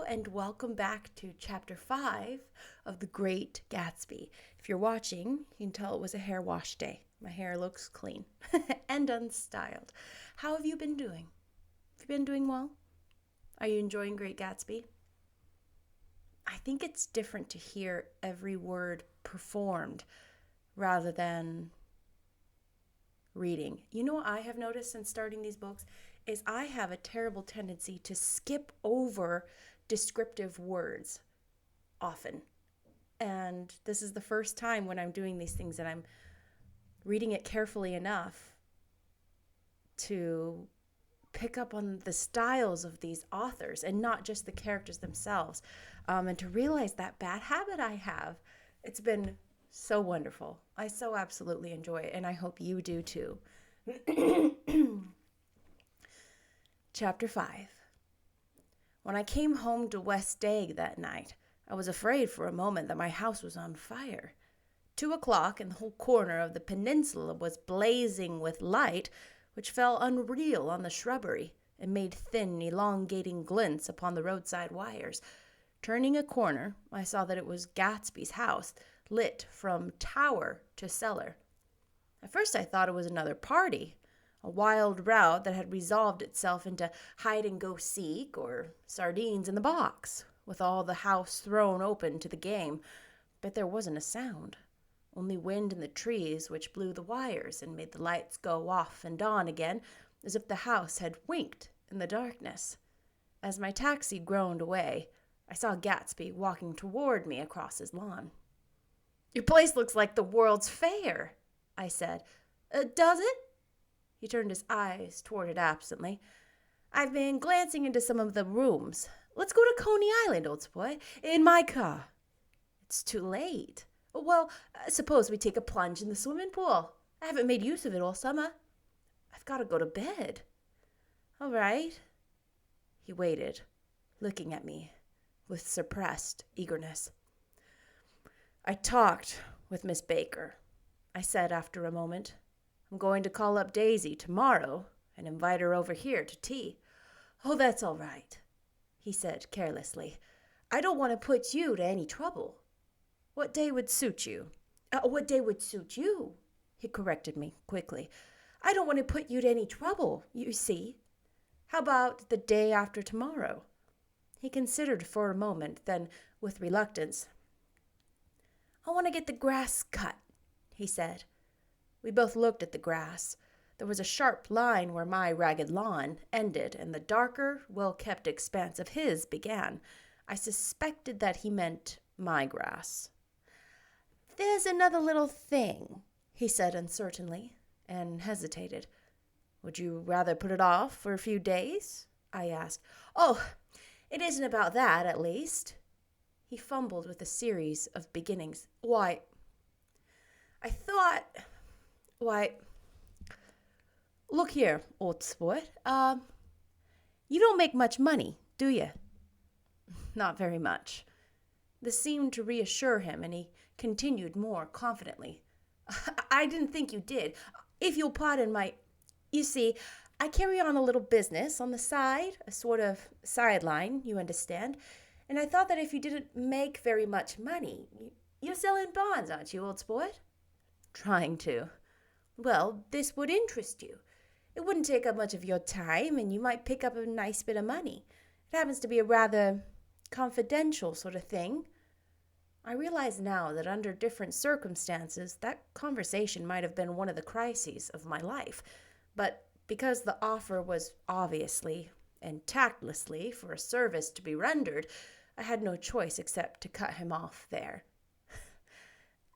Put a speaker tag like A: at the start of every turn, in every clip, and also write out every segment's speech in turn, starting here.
A: and welcome back to Chapter 5 of The Great Gatsby. If you're watching, you can tell it was a hair wash day. My hair looks clean and unstyled. How have you been doing? Have you been doing well? Are you enjoying Great Gatsby? I think it's different to hear every word performed rather than reading. You know what I have noticed since starting these books is I have a terrible tendency to skip over descriptive words often. And this is the first time when I'm doing these things that I'm reading it carefully enough to pick up on the styles of these authors and not just the characters themselves. And to realize that bad habit I have. It's been so wonderful. I so absolutely enjoy it, and I hope you do too. Chapter 5. When I came home to West Egg that night, I was afraid for a moment that my house was on fire. 2 o'clock, and the whole corner of the peninsula was blazing with light, which fell unreal on the shrubbery and made thin, elongating glints upon the roadside wires. Turning a corner, I saw that it was Gatsby's house, lit from tower to cellar. At first I thought it was another party, a wild rout that had resolved itself into hide-and-go-seek or sardines in the box, with all the house thrown open to the game. But there wasn't a sound, only wind in the trees which blew the wires and made the lights go off and on again, as if the house had winked in the darkness. As my taxi groaned away, I saw Gatsby walking toward me across his lawn. "Your place looks like the World's Fair," I said. Does it?" He turned his eyes toward it absently. "I've been glancing into some of the rooms. Let's go to Coney Island, old boy, in my car." "It's too late." "Well, suppose we take a plunge in the swimming pool. I haven't made use of it all summer." "I've got to go to bed." "All right." He waited, looking at me with suppressed eagerness. "I talked with Miss Baker," I said after a moment. "I'm going to call up Daisy tomorrow and invite her over here to tea." "Oh, that's all right," he said carelessly. "I don't want to put you to any trouble." "What day would suit you?" "What day would suit you?" he corrected me quickly. "I don't want to put you to any trouble, you see." "How about the day after tomorrow?" He considered for a moment, then, with reluctance, "I want to get the grass cut," he said. We both looked at the grass. There was a sharp line where my ragged lawn ended, and the darker, well-kept expanse of his began. I suspected that he meant my grass. "There's another little thing," he said uncertainly, and hesitated. "Would you rather put it off for a few days?" I asked. "Oh, it isn't about that, at least." He fumbled with a series of beginnings. Why, look here, old sport. You don't make much money, do you?" "Not very much." This seemed to reassure him, and he continued more confidently. "I didn't think you did. If you'll pardon my... You see, I carry on a little business on the side, a sort of sideline, you understand, and I thought that if you didn't make very much money... You're selling bonds, aren't you, old sport?" "Trying to." "Well, this would interest you. It wouldn't take up much of your time, and you might pick up a nice bit of money. It happens to be a rather confidential sort of thing." I realize now that under different circumstances, that conversation might have been one of the crises of my life. But because the offer was obviously and tactlessly for a service to be rendered, I had no choice except to cut him off there.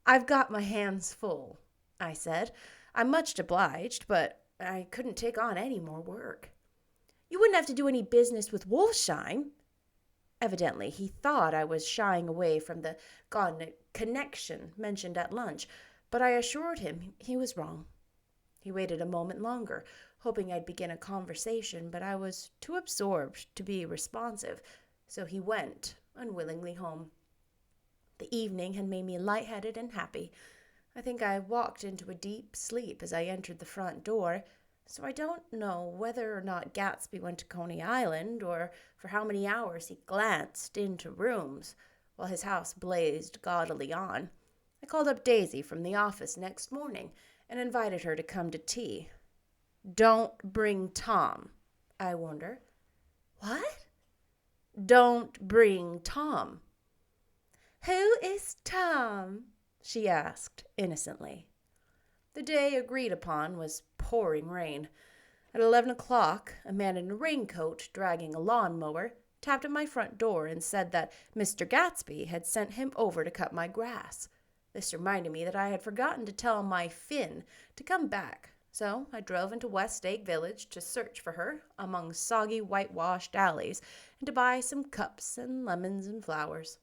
A: "I've got my hands full," I said. "I'm much obliged, but I couldn't take on any more work." "You wouldn't have to do any business with Wolfsheim." Evidently, he thought I was shying away from the connection mentioned at lunch, but I assured him he was wrong. He waited a moment longer, hoping I'd begin a conversation, but I was too absorbed to be responsive, so he went unwillingly home. The evening had made me lightheaded and happy. I think I walked into a deep sleep as I entered the front door, so I don't know whether or not Gatsby went to Coney Island or for how many hours he glanced into rooms while his house blazed gaudily on. I called up Daisy from the office next morning and invited her to come to tea. Don't bring Tom, I warned her. What? Don't bring Tom. Who is Tom? She asked innocently. The day agreed upon was pouring rain. At 11 o'clock, a man in a raincoat dragging a lawnmower tapped at my front door and said that Mr. Gatsby had sent him over to cut my grass. This reminded me that I had forgotten to tell my Finn to come back, so I drove into West Egg Village to search for her among soggy whitewashed alleys and to buy some cups and lemons and flowers.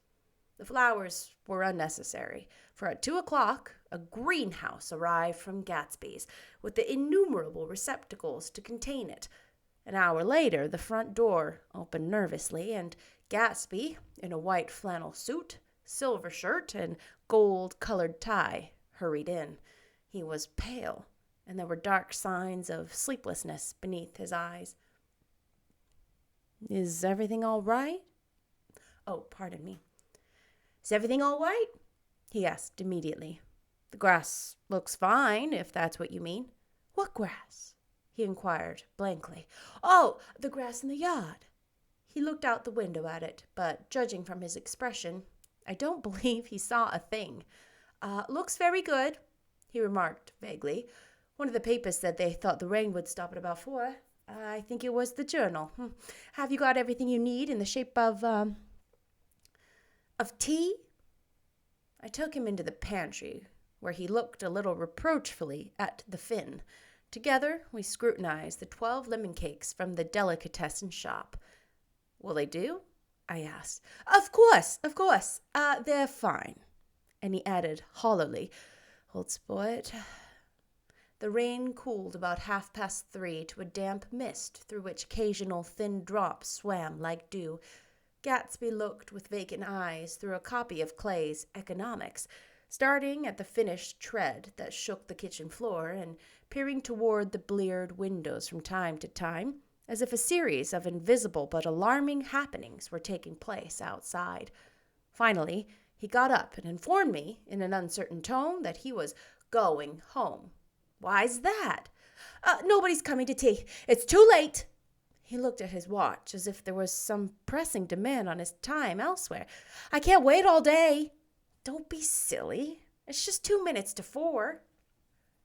A: The flowers were unnecessary, for at 2 o'clock a greenhouse arrived from Gatsby's, with the innumerable receptacles to contain it. An hour later, the front door opened nervously, and Gatsby, in a white flannel suit, silver shirt, and gold-colored tie, hurried in. He was pale, and there were dark signs of sleeplessness beneath his eyes. Is everything all right? Oh, pardon me. Is everything all right? He asked immediately. The grass looks fine, if that's what you mean. What grass? He inquired blankly. Oh, the grass in the yard. He looked out the window at it, but judging from his expression, I don't believe he saw a thing. Looks very good, he remarked vaguely. One of the papers said they thought the rain would stop at about 4. I think it was the Journal. Have you got everything you need in the shape of tea? I took him into the pantry, where he looked a little reproachfully at the Finn. Together, we scrutinized the 12 lemon cakes from the delicatessen shop. Will they do? I asked. Of course. They're fine. And he added hollowly, Old sport. The rain cooled about 3:30 to a damp mist through which occasional thin drops swam like dew. Gatsby looked with vacant eyes through a copy of Clay's Economics, starting at the finished tread that shook the kitchen floor and peering toward the bleared windows from time to time, as if a series of invisible but alarming happenings were taking place outside. Finally, he got up and informed me in an uncertain tone that he was going home. Why's that? Nobody's coming to tea. It's too late. He looked at his watch as if there was some pressing demand on his time elsewhere. I can't wait all day. Don't be silly. It's just 2 minutes to 4.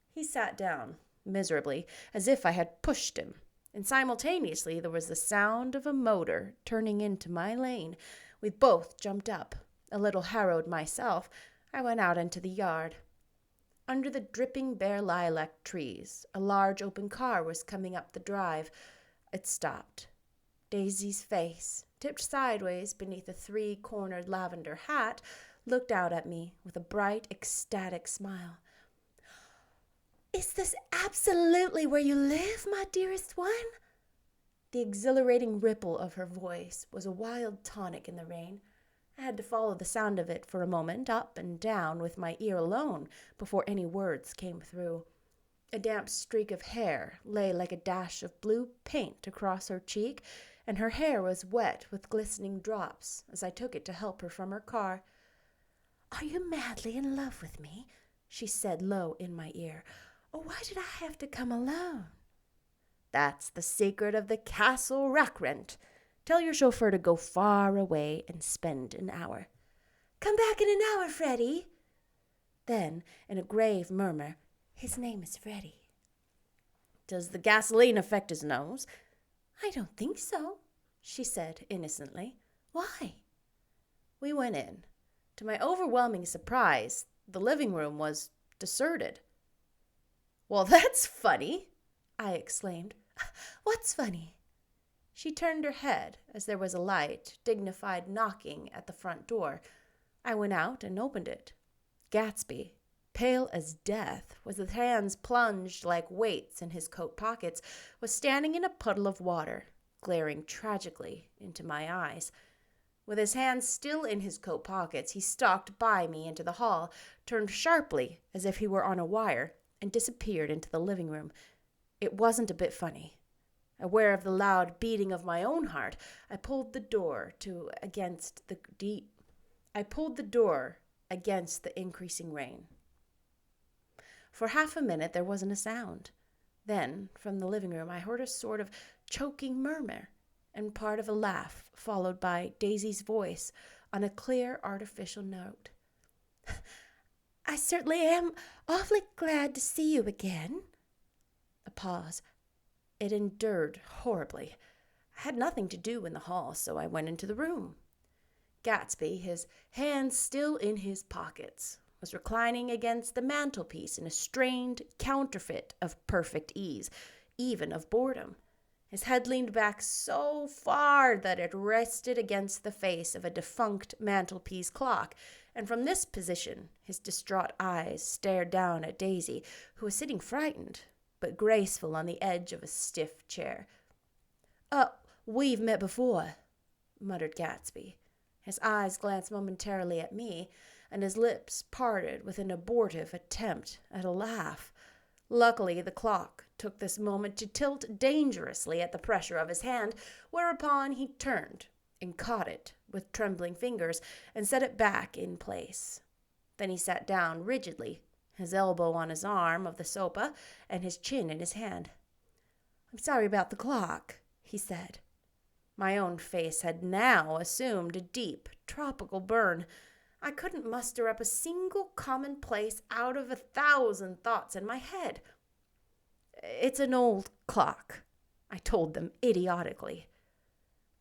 A: He sat down, miserably, as if I had pushed him, and simultaneously there was the sound of a motor turning into my lane. We both jumped up. A little harrowed myself, I went out into the yard. Under the dripping bare lilac trees, a large open car was coming up the drive. It stopped. Daisy's face, tipped sideways beneath a 3-cornered lavender hat, looked out at me with a bright, ecstatic smile. Is this absolutely where you live, my dearest one? The exhilarating ripple of her voice was a wild tonic in the rain. I had to follow the sound of it for a moment, up and down with my ear alone, before any words came through. A damp streak of hair lay like a dash of blue paint across her cheek, and her hair was wet with glistening drops as I took it to help her from her car. Are you madly in love with me? She said low in my ear. Or why did I have to come alone? That's the secret of the Castle Rackrent. Tell your chauffeur to go far away and spend an hour. Come back in an hour, Freddie. Then, in a grave murmur, his name is Freddie. Does the gasoline affect his nose? I don't think so, she said innocently. Why? We went in. To my overwhelming surprise, the living room was deserted. Well, that's funny, I exclaimed. What's funny? She turned her head as there was a light, dignified knocking at the front door. I went out and opened it. Gatsby, pale as death, with his hands plunged like weights in his coat pockets, was standing in a puddle of water, glaring tragically into my eyes. With his hands still in his coat pockets, he stalked by me into the hall, turned sharply as if he were on a wire, and disappeared into the living room. It wasn't a bit funny. Aware of the loud beating of my own heart, I pulled the door against the increasing rain. For half a minute there wasn't a sound. Then, from the living room, I heard a sort of choking murmur and part of a laugh, followed by Daisy's voice on a clear artificial note. "I certainly am awfully glad to see you again." A pause. It endured horribly. I had nothing to do in the hall, so I went into the room. Gatsby, his hands still in his pockets, was reclining against the mantelpiece in a strained counterfeit of perfect ease, even of boredom. His head leaned back so far that it rested against the face of a defunct mantelpiece clock, and from this position his distraught eyes stared down at Daisy, who was sitting frightened but graceful on the edge of a stiff chair. We've met before," muttered Gatsby. His eyes glanced momentarily at me, and his lips parted with an abortive attempt at a laugh. Luckily, the clock took this moment to tilt dangerously at the pressure of his hand, whereupon he turned and caught it with trembling fingers and set it back in place. Then he sat down rigidly, his elbow on his arm of the sofa and his chin in his hand. "I'm sorry about the clock," he said. My own face had now assumed a deep, tropical burn. I couldn't muster up a single commonplace out of 1,000 thoughts in my head. "It's an old clock," I told them idiotically.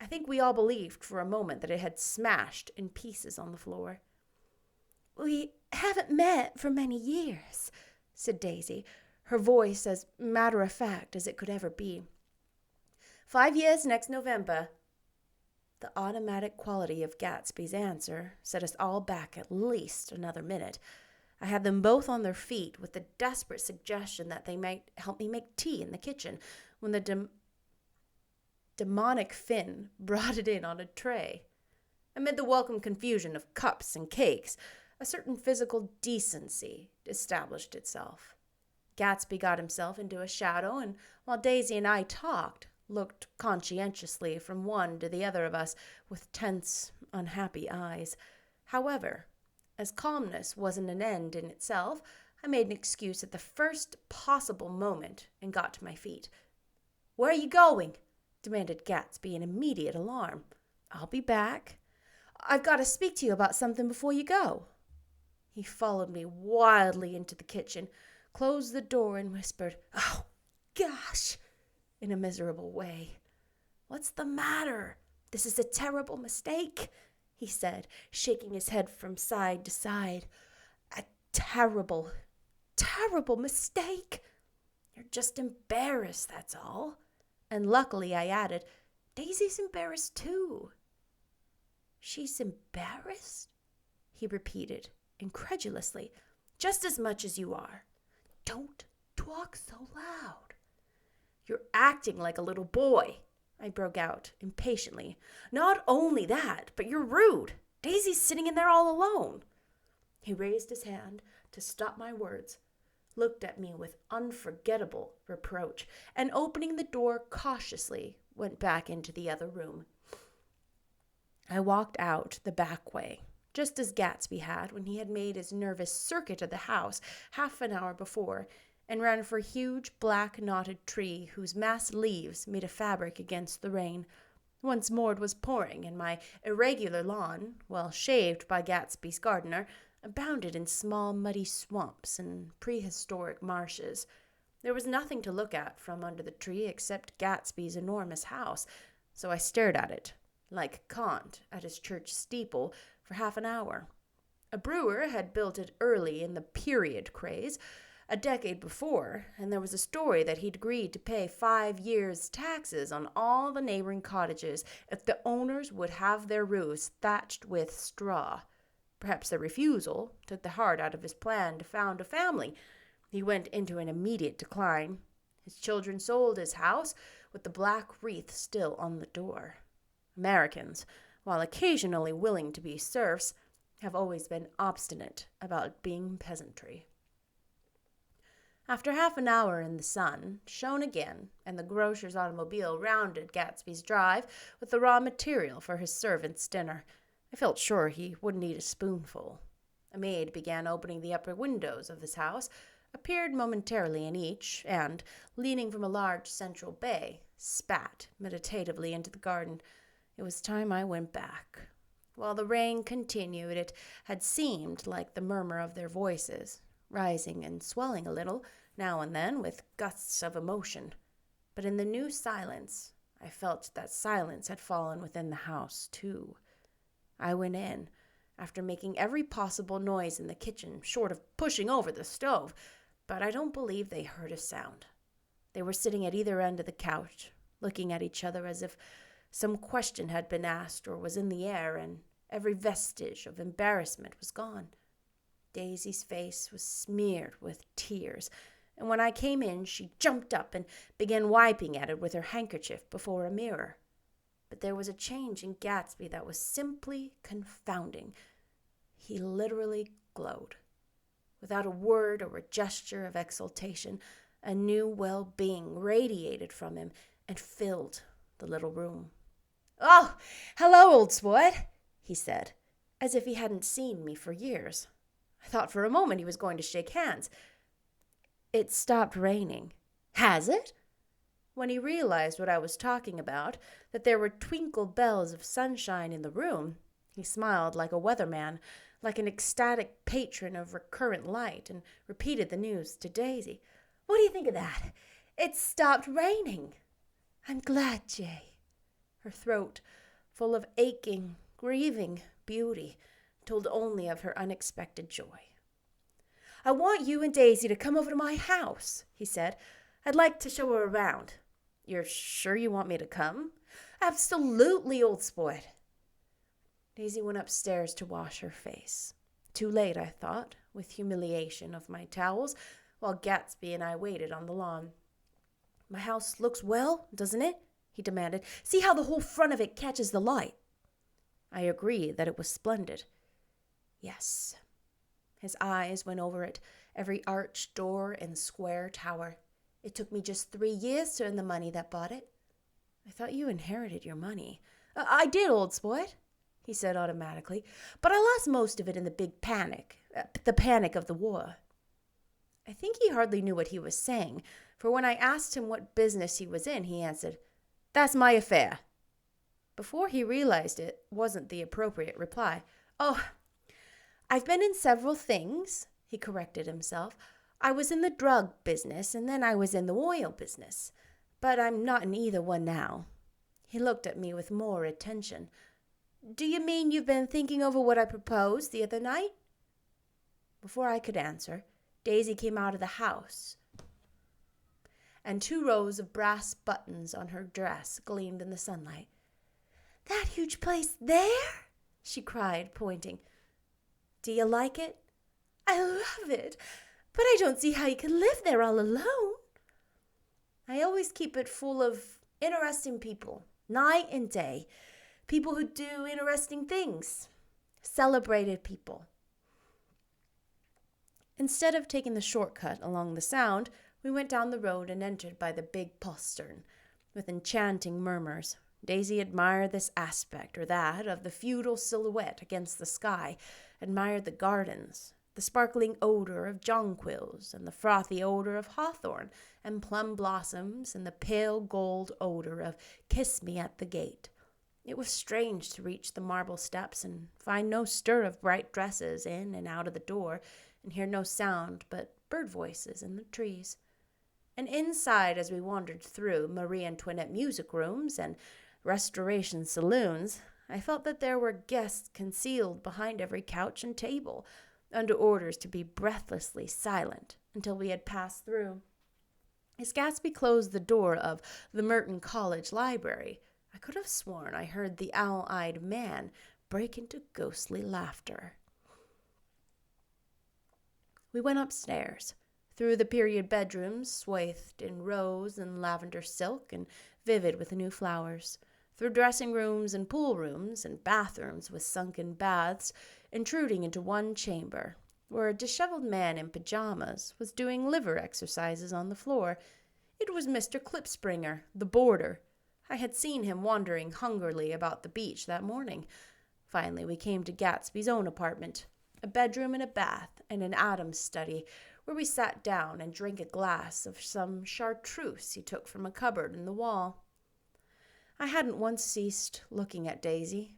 A: I think we all believed for a moment that it had smashed in pieces on the floor. "We haven't met for many years," said Daisy, her voice as matter-of-fact as it could ever be. 5 years next November." The automatic quality of Gatsby's answer set us all back at least another minute. I had them both on their feet with the desperate suggestion that they might help me make tea in the kitchen when the demonic Finn brought it in on a tray. Amid the welcome confusion of cups and cakes, a certain physical decency established itself. Gatsby got himself into a shadow, and while Daisy and I talked, looked conscientiously from one to the other of us with tense, unhappy eyes. However, as calmness wasn't an end in itself, I made an excuse at the first possible moment and got to my feet. "Where are you going?" demanded Gatsby in immediate alarm. "I'll be back." "I've got to speak to you about something before you go." He followed me wildly into the kitchen, closed the door, and whispered, "Oh, gosh," in a miserable way. "What's the matter? This is a terrible mistake," he said, shaking his head from side to side. "A terrible, terrible mistake. You're just embarrassed, that's all." And luckily, I added, "Daisy's embarrassed too." "She's embarrassed?" he repeated incredulously. "Just as much as you are." "Don't talk so loud." "You're acting like a little boy," I broke out impatiently. "Not only that, but you're rude. Daisy's sitting in there all alone." He raised his hand to stop my words, looked at me with unforgettable reproach, and opening the door cautiously, went back into the other room. I walked out the back way, just as Gatsby had when he had made his nervous circuit of the house half an hour before, and ran for a huge black knotted tree whose massed leaves made a fabric against the rain. Once more it was pouring, and my irregular lawn, well shaved by Gatsby's gardener, abounded in small muddy swamps and prehistoric marshes. There was nothing to look at from under the tree except Gatsby's enormous house, so I stared at it, like Kant at his church steeple, for half an hour. A brewer had built it early in the period craze, a decade before, and there was a story that he'd agreed to pay 5 years' taxes on all the neighboring cottages if the owners would have their roofs thatched with straw. Perhaps the refusal took the heart out of his plan to found a family. He went into an immediate decline. His children sold his house, with the black wreath still on the door. Americans, while occasionally willing to be serfs, have always been obstinate about being peasantry. After half an hour in the sun shone again, and the grocer's automobile rounded Gatsby's drive with the raw material for his servant's dinner, I felt sure he wouldn't eat a spoonful. A maid began opening the upper windows of his house, appeared momentarily in each, and, leaning from a large central bay, spat meditatively into the garden. It was time I went back. While the rain continued, it had seemed like the murmur of their voices, rising and swelling a little, now and then, with gusts of emotion. But in the new silence, I felt that silence had fallen within the house, too. I went in, after making every possible noise in the kitchen, short of pushing over the stove, but I don't believe they heard a sound. They were sitting at either end of the couch, looking at each other as if some question had been asked or was in the air, and every vestige of embarrassment was gone. Daisy's face was smeared with tears, and when I came in, she jumped up and began wiping at it with her handkerchief before a mirror. But there was a change in Gatsby that was simply confounding. He literally glowed. Without a word or a gesture of exultation, a new well-being radiated from him and filled the little room. "Oh, hello, old sport," he said, as if he hadn't seen me for years. I thought for a moment he was going to shake hands. "It stopped raining." "Has it?" When he realized what I was talking about, that there were twinkle bells of sunshine in the room, he smiled like a weatherman, like an ecstatic patron of recurrent light, and repeated the news to Daisy. "What do you think of that? It stopped raining." "I'm glad, Jay." Her throat, full of aching, grieving beauty, told only of her unexpected joy. "I want you and Daisy to come over to my house," he said. "I'd like to show her around." "You're sure you want me to come?" "Absolutely, old sport." Daisy went upstairs to wash her face. Too late, I thought, with humiliation of my towels, while Gatsby and I waited on the lawn. "My house looks well, doesn't it?" he demanded. "See how the whole front of it catches the light." I agreed that it was splendid. Yes. His eyes went over it, every arched door and square tower. "It took me just 3 years to earn the money that bought it." "I thought you inherited your money." I did, old sport," he said automatically, "but I lost most of it in the big panic, the panic of the war." I think he hardly knew what he was saying, for when I asked him what business he was in, he answered, "That's my affair." Before he realized it wasn't the appropriate reply. "Oh, I've been in several things," he corrected himself. "I was in the drug business, and then I was in the oil business. But I'm not in either one now." He looked at me with more attention. "Do you mean you've been thinking over what I proposed the other night?" Before I could answer, Daisy came out of the house, and 2 rows of brass buttons on her dress gleamed in the sunlight. "That huge place there?" she cried, pointing. "Do you like it?" "I love it, but I don't see how you can live there all alone." "I always keep it full of interesting people, night and day, people who do interesting things, celebrated people." Instead of taking the shortcut along the Sound, we went down the road and entered by the big postern. With enchanting murmurs, Daisy admired this aspect or that of the feudal silhouette against the sky, admired the gardens, the sparkling odor of jonquils and the frothy odor of hawthorn and plum blossoms and the pale gold odor of kiss me at the gate. It was strange to reach the marble steps and find no stir of bright dresses in and out of the door, and hear no sound but bird voices in the trees. And inside, as we wandered through Marie Antoinette music rooms and Restoration saloons, I felt that there were guests concealed behind every couch and table, under orders to be breathlessly silent until we had passed through. As Gatsby closed the door of the Merton College Library, I could have sworn I heard the owl-eyed man break into ghostly laughter. We went upstairs, through the period bedrooms swathed in rose and lavender silk and vivid with new flowers, through dressing rooms and pool rooms and bathrooms with sunken baths, intruding into one chamber, where a disheveled man in pajamas was doing liver exercises on the floor. It was Mr. Klipspringer, the boarder. I had seen him wandering hungrily about the beach that morning. Finally, we came to Gatsby's own apartment, a bedroom and a bath and an Adam's study, where we sat down and drank a glass of some chartreuse he took from a cupboard in the wall. I hadn't once ceased looking at Daisy.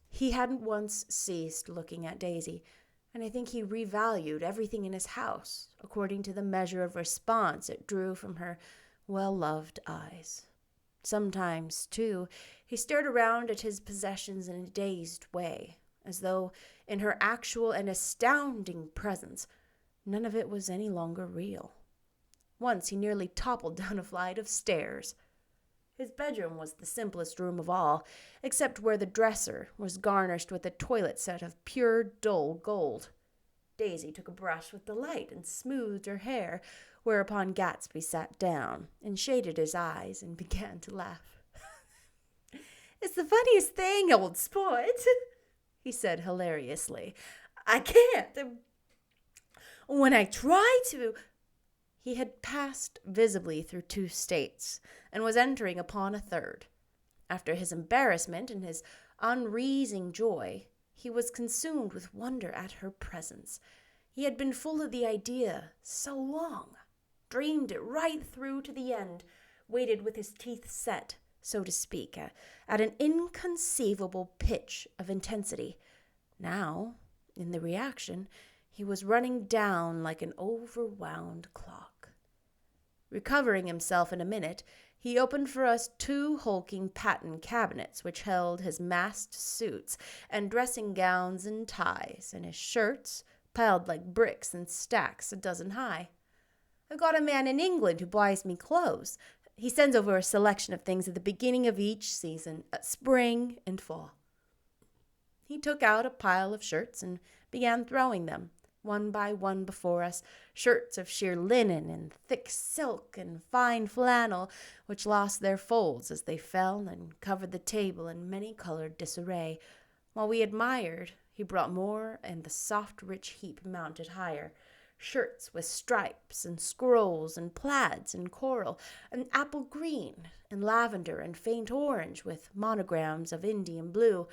A: He hadn't once ceased looking at Daisy, and I think he revalued everything in his house according to the measure of response it drew from her well-loved eyes. Sometimes, too, he stared around at his possessions in a dazed way, as though, in her actual and astounding presence, none of it was any longer real. Once he nearly toppled down a flight of stairs. His bedroom was the simplest room of all, except where the dresser was garnished with a toilet set of pure, dull gold. Daisy took a brush with delight and smoothed her hair, whereupon Gatsby sat down and shaded his eyes and began to laugh. "It's the funniest thing, old sport," he said hilariously. "I can't. When I try to—" He had passed visibly through 2 states and was entering upon a third. After his embarrassment and his unreasoning joy, he was consumed with wonder at her presence. He had been full of the idea so long, dreamed it right through to the end, waited with his teeth set, so to speak, at an inconceivable pitch of intensity. Now, in the reaction, he was running down like an overwound clock. Recovering himself in a minute, he opened for us 2 hulking patent cabinets which held his massed suits and dressing gowns and ties, and his shirts, piled like bricks in stacks a dozen high. "I've got a man in England who buys me clothes. He sends over a selection of things at the beginning of each season, spring and fall." He took out a pile of shirts and began throwing them, one by one, before us, shirts of sheer linen and thick silk and fine flannel, which lost their folds as they fell and covered the table in many-colored disarray. While we admired, he brought more, and the soft, rich heap mounted higher. Shirts with stripes and scrolls and plaids and coral and apple green and lavender and faint orange with monograms of Indian blue.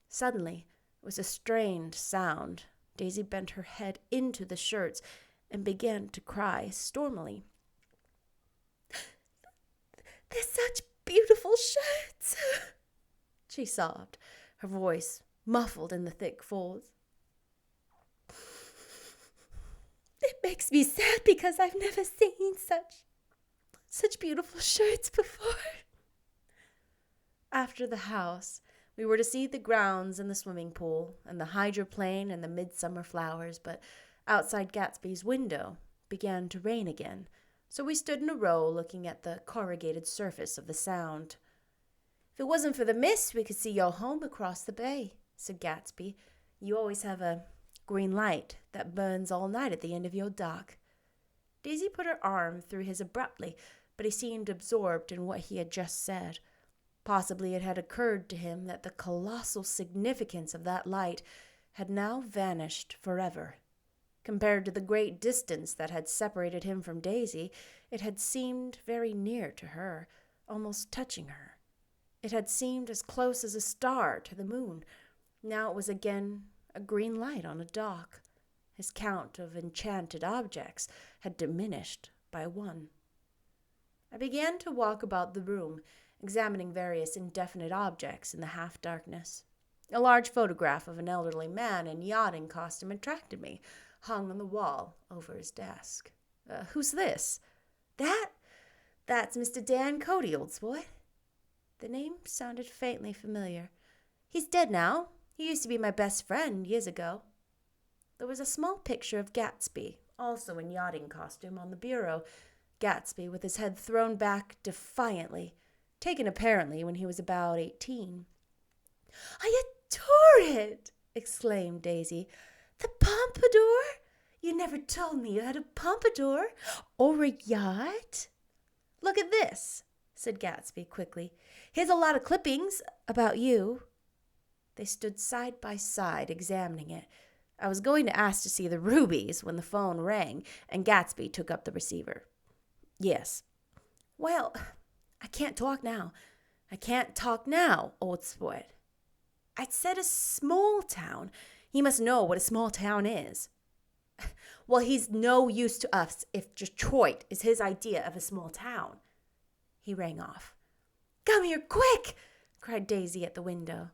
A: Suddenly, it was a strained sound. Daisy bent her head into the shirts and began to cry stormily. "They're such beautiful shirts," she sobbed, her voice muffled in the thick folds. "It makes me sad because I've never seen such beautiful shirts before." After the house, we were to see the grounds and the swimming pool and the hydroplane and the midsummer flowers, but outside Gatsby's window began to rain again, so we stood in a row looking at the corrugated surface of the Sound. "If it wasn't for the mist, we could see your home across the bay," said Gatsby. "You always have a green light that burns all night at the end of your dock." Daisy put her arm through his abruptly, but he seemed absorbed in what he had just said. Possibly it had occurred to him that the colossal significance of that light had now vanished forever. Compared to the great distance that had separated him from Daisy, it had seemed very near to her, almost touching her. It had seemed as close as a star to the moon. Now it was again a green light on a dock. His count of enchanted objects had diminished by 1. I began to walk about the room, examining various indefinite objects in the half-darkness. A large photograph of an elderly man in yachting costume attracted me, hung on the wall over his desk. "Who's this?" That's Mr. Dan Cody, old sport." The name sounded faintly familiar. "He's dead now. He used to be my best friend years ago." There was a small picture of Gatsby, also in yachting costume, on the bureau. Gatsby with his head thrown back defiantly, taken apparently when he was about 18. "I adore it!" exclaimed Daisy. "The pompadour? You never told me you had a pompadour or a yacht." "Look at this," said Gatsby quickly. "Here's a lot of clippings about you." They stood side by side, examining it. I was going to ask to see the rubies when the phone rang, and Gatsby took up the receiver. Yes. Well, I can't talk now. I can't talk now, old sport. I said a small town. He must know what a small town is. Well, he's no use to us if Detroit is his idea of a small town. He rang off. Come here, quick! Cried Daisy at the window.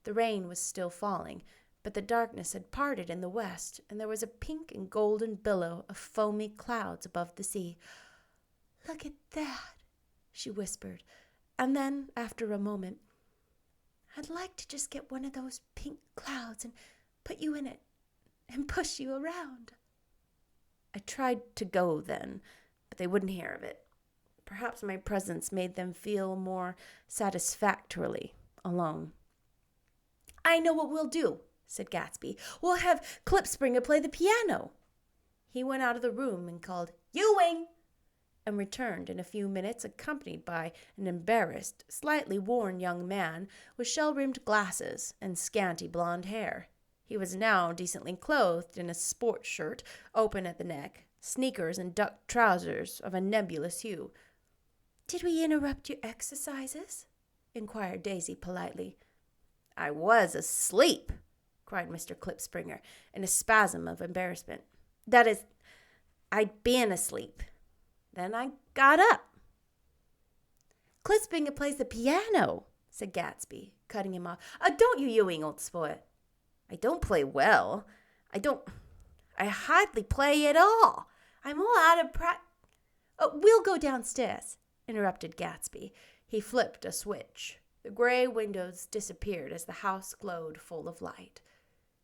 A: The rain was still falling, but the darkness had parted in the west, and there was a pink and golden billow of foamy clouds above the sea. Look at that, she whispered, and then, after a moment, I'd like to just get one of those pink clouds and put you in it and push you around. I tried to go then, but they wouldn't hear of it. Perhaps my presence made them feel more satisfactorily alone. I know what we'll do, said Gatsby. We'll have Klipspringer play the piano. He went out of the room and called, Ewing! And returned in a few minutes accompanied by an embarrassed, slightly worn young man with shell-rimmed glasses and scanty blonde hair. He was now decently clothed in a sports shirt, open at the neck, sneakers and duck trousers of a nebulous hue. Did we interrupt your exercises? Inquired Daisy politely. I was asleep, cried Mr. Klipspringer in a spasm of embarrassment. That is, I'd been asleep. Then I got up. Klipspringer plays the piano, said Gatsby, cutting him off. Don't you, Ewing, old sport? I don't play well. I hardly play at all. I'm all out of we'll go downstairs, interrupted Gatsby. He flipped a switch. The gray windows disappeared as the house glowed full of light.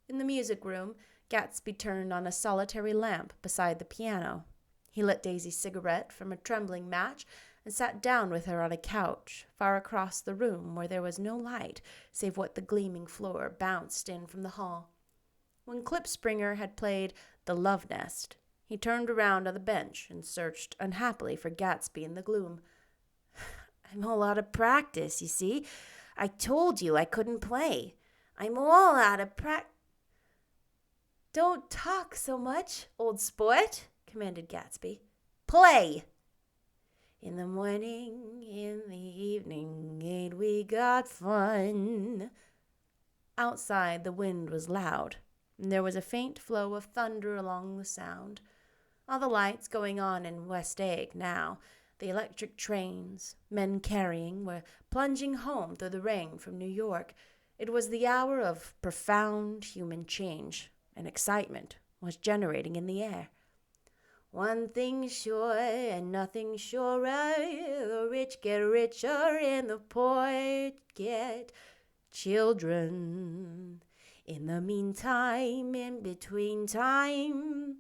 A: In the music room, Gatsby turned on a solitary lamp beside the piano. He lit Daisy's cigarette from a trembling match and sat down with her on a couch far across the room where there was no light save what the gleaming floor bounced in from the hall. When Klipspringer had played The Love Nest, he turned around on the bench and searched unhappily for Gatsby in the gloom. I'm all out of practice, you see. I told you I couldn't play. I'm all out of Don't talk so much, old sport, commanded Gatsby. Play! In the morning, in the evening, ain't we got fun? Outside, the wind was loud, and there was a faint flow of thunder along the sound. All the lights going on in West Egg now, the electric trains, men carrying, were plunging home through the rain from New York. It was the hour of profound human change, and excitement was generating in the air. One thing's sure and nothing surer, the rich get richer and the poor get children. In the meantime, in between time.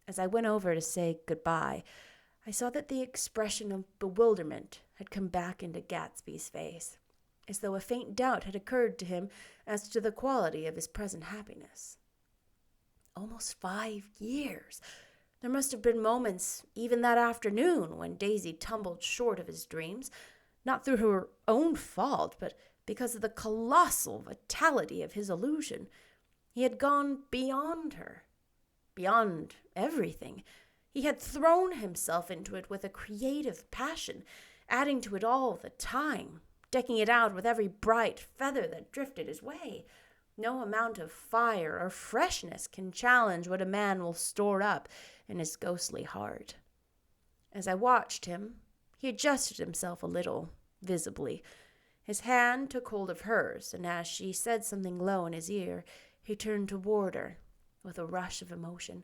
A: As I went over to say goodbye, I saw that the expression of bewilderment had come back into Gatsby's face, as though a faint doubt had occurred to him as to the quality of his present happiness. Almost 5 years! There must have been moments, even that afternoon, when Daisy tumbled short of his dreams, not through her own fault, but because of the colossal vitality of his illusion. He had gone beyond her, beyond everything. He had thrown himself into it with a creative passion, adding to it all the time, decking it out with every bright feather that drifted his way. No amount of fire or freshness can challenge what a man will store up in his ghostly heart. As I watched him, he adjusted himself a little, visibly. His hand took hold of hers, and as she said something low in his ear, he turned toward her with a rush of emotion.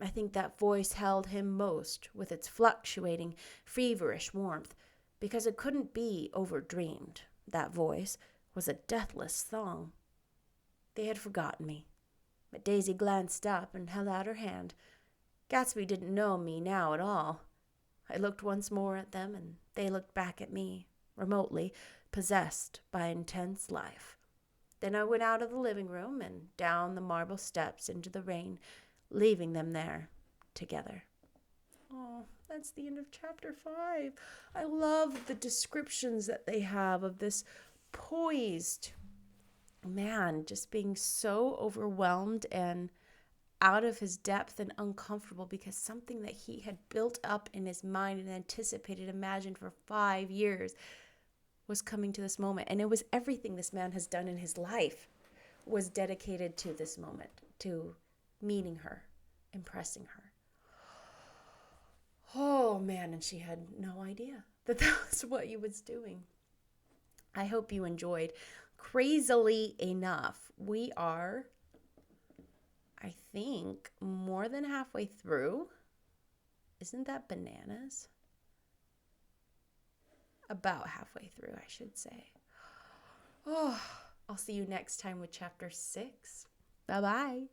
A: I think that voice held him most, with its fluctuating, feverish warmth, because it couldn't be overdreamed. That voice was a deathless song. They had forgotten me, but Daisy glanced up and held out her hand. Gatsby didn't know me now at all. I looked once more at them, and they looked back at me, remotely, possessed by intense life. Then I went out of the living room and down the marble steps into the rain, leaving them there together. Oh, that's the end of chapter 5. I love the descriptions that they have of this poised, man, just being so overwhelmed and out of his depth and uncomfortable because something that he had built up in his mind and anticipated, imagined for 5 years was coming to this moment. And it was everything this man has done in his life was dedicated to this moment, to meeting her, impressing her. Oh man, and she had no idea that that was what he was doing. I hope you enjoyed. Crazily enough, we are, I think, more than halfway through. Isn't that bananas? About halfway through, I should say. Oh, I'll see you next time with chapter 6. Bye-bye.